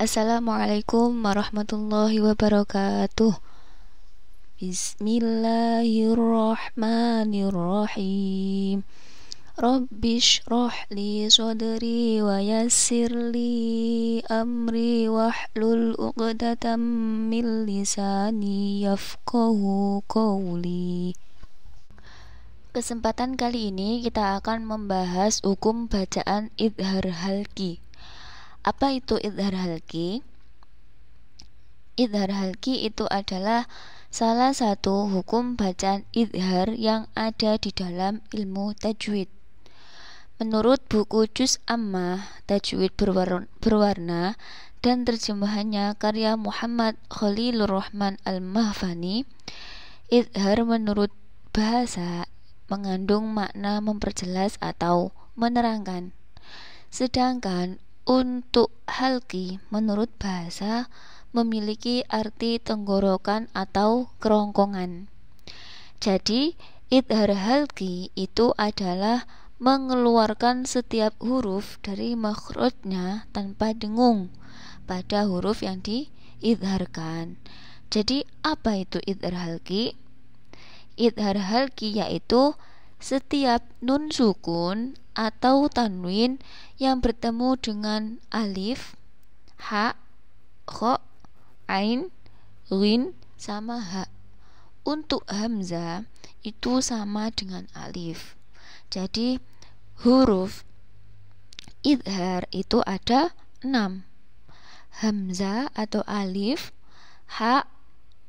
Assalamualaikum warahmatullahi wabarakatuh. Bismillahirrahmanirrahim. Rabbish li sadri wa yassir li amri wahlul 'uqdatam min lisani yafqahu qawli. Kesempatan kali ini kita akan membahas hukum bacaan idhar halqi. Apa itu idhar halqi? Idhar halqi itu adalah salah satu hukum bacaan idhar yang ada di dalam ilmu tajwid. Menurut buku Juz Ammah Tajwid Berwarna dan terjemahannya karya Muhammad Khalilur Rahman Al-Mahfani, idhar menurut bahasa mengandung makna memperjelas atau menerangkan. Sedangkan untuk halqi menurut bahasa memiliki arti tenggorokan atau kerongkongan. Jadi idhar halqi itu adalah mengeluarkan setiap huruf dari makhrajnya tanpa dengung pada huruf yang diidharkan. Jadi apa itu idhar halqi? Idhar halqi yaitu setiap nun sukun atau tanwin yang bertemu dengan alif, ha, kha, ain, ghin sama ha. Untuk hamzah itu sama dengan alif. Jadi huruf idhar itu ada 6. Hamzah atau alif, ha,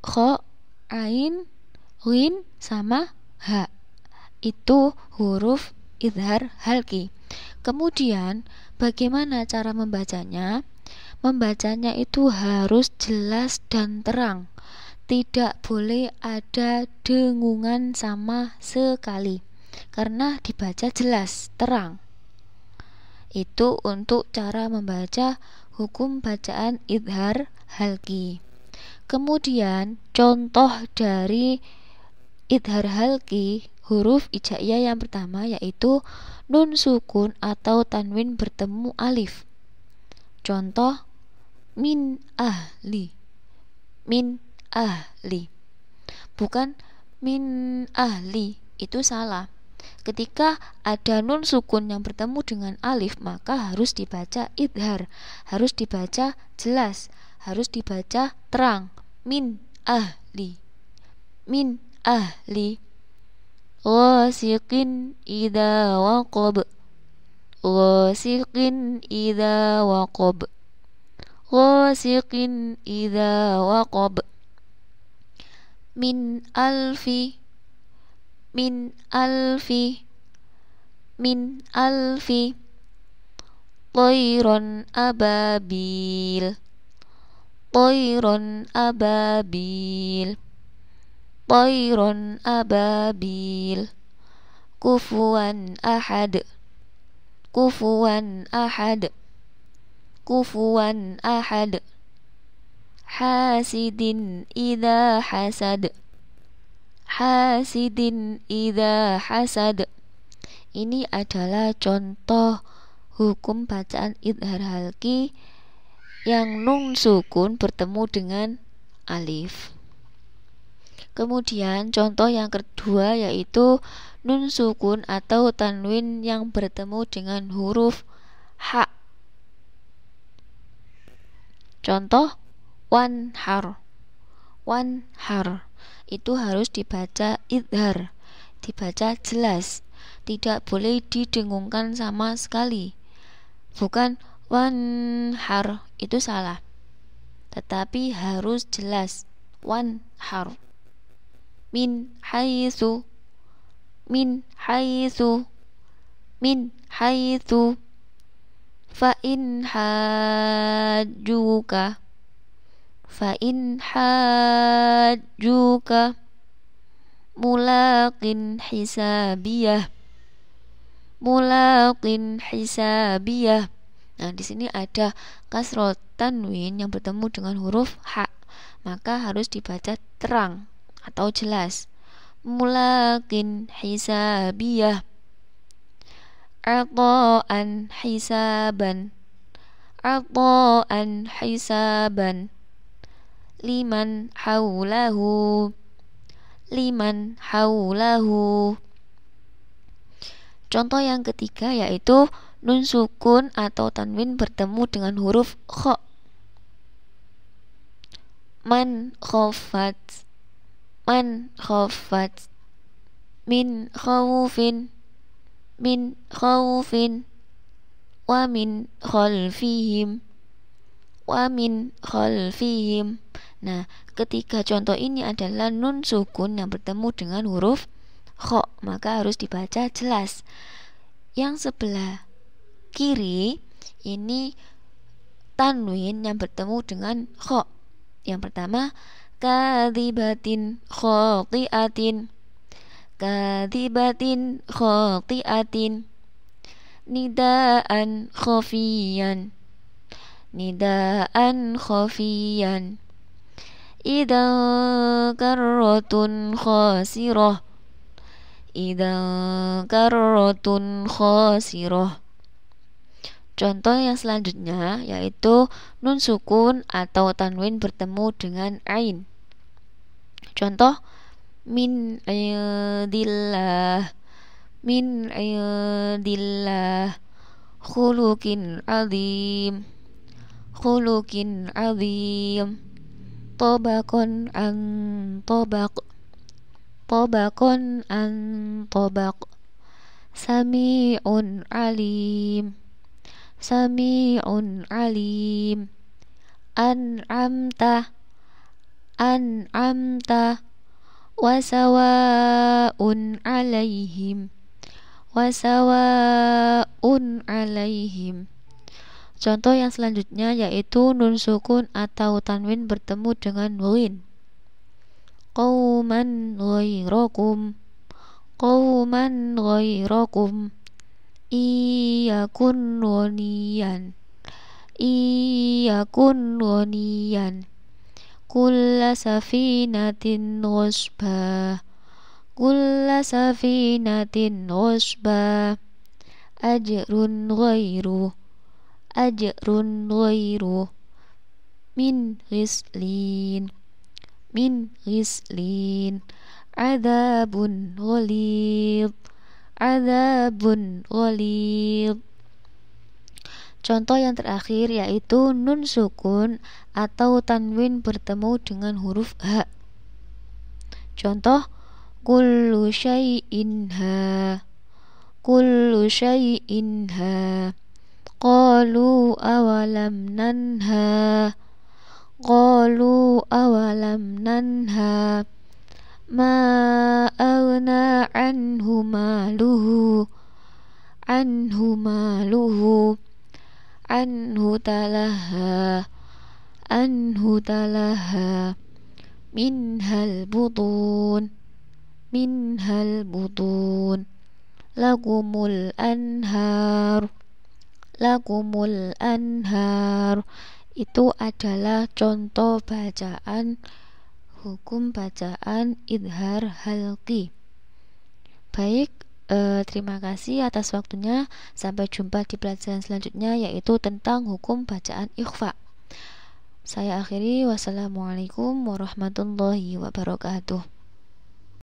kha, ain, ghin sama ha. Itu huruf idhar halqi. Kemudian bagaimana cara membacanya? Membacanya itu harus jelas dan terang. Tidak boleh ada dengungan sama sekali, karena dibaca jelas, terang. Itu untuk cara membaca hukum bacaan idhar halqi. Kemudian contoh dari idhar halqi huruf hijaiyah yang pertama yaitu nun sukun atau tanwin bertemu alif. Contoh min ahli. Min ahli. Bukan min ahli, itu salah. Ketika ada nun sukun yang bertemu dengan alif, maka harus dibaca idhar, harus dibaca jelas, harus dibaca terang. Min ahli. Min ahli. Ghasiqin idza waqab. Ghasiqin idza waqab. Ghasiqin idza waqab. Min alfi. Min alfi. Min alfi. Tayron ababil. Tayron ababil. Tayron ababil. Kufuwan ahad. Kufuwan ahad. Kufuwan ahad. Hasidin idza hasad. Hasidin idza hasad. Ini adalah contoh hukum bacaan idhar halqi yang nun sukun bertemu dengan alif. Kemudian contoh yang kedua yaitu nun sukun atau tanwin yang bertemu dengan huruf ha. Contoh wanhar. Wanhar itu harus dibaca idhar, dibaca jelas, tidak boleh didengungkan sama sekali. Bukan wanhar, itu salah, tetapi harus jelas. Wanhar. Min haitsu. Min haitsu. Min haitsu. Fa in hajjuka. Fa in hajjuka. Mulaqin hisabiyah. Mulaqin hisabiyah. Nah, di sini ada kasrah tanwin yang bertemu dengan huruf ha, maka harus dibaca terang atau jelas. Mulaqin hisabiyah. Ata'an hisaban. ata'an hisaban liman haulahu liman haulahu. Contoh yang ketiga yaitu nun sukun atau tanwin bertemu dengan huruf kha. Man khafat min khawfin wa min khalfihim. Nah, ketiga contoh ini adalah nun sukun yang bertemu dengan huruf kha, maka harus dibaca jelas. Yang sebelah kiri ini tanwin yang bertemu dengan kha. Yang pertama kadzibatin khati'atin nidaan khafiyan idan karratun khasirah. Contoh yang selanjutnya yaitu nun sukun atau tanwin bertemu dengan ain. Contoh min indillah khuluqin azim tabaqan an tabaq sami'un alim an'amta wasawa'un alaihim. Contoh yang selanjutnya yaitu nun sukun atau tanwin bertemu dengan ghin. Qauman ghairakum iyakun ghaniyan kulla safinatin ghusba ajrun ghairu min ghislin adzabun ghalidh. Contoh yang terakhir yaitu nun sukun atau tanwin bertemu dengan huruf ha. Contoh kullu syai'in ha qalu awalam nanha ma aghna anhu maluhu anhu talaha minhal butun lakumul anhar. Itu adalah contoh bacaan hukum bacaan idhar halqi. Baik, terima kasih atas waktunya. Sampai jumpa di pelajaran selanjutnya yaitu tentang hukum bacaan ikhfa. Saya akhiri, wassalamualaikum warahmatullahi wabarakatuh.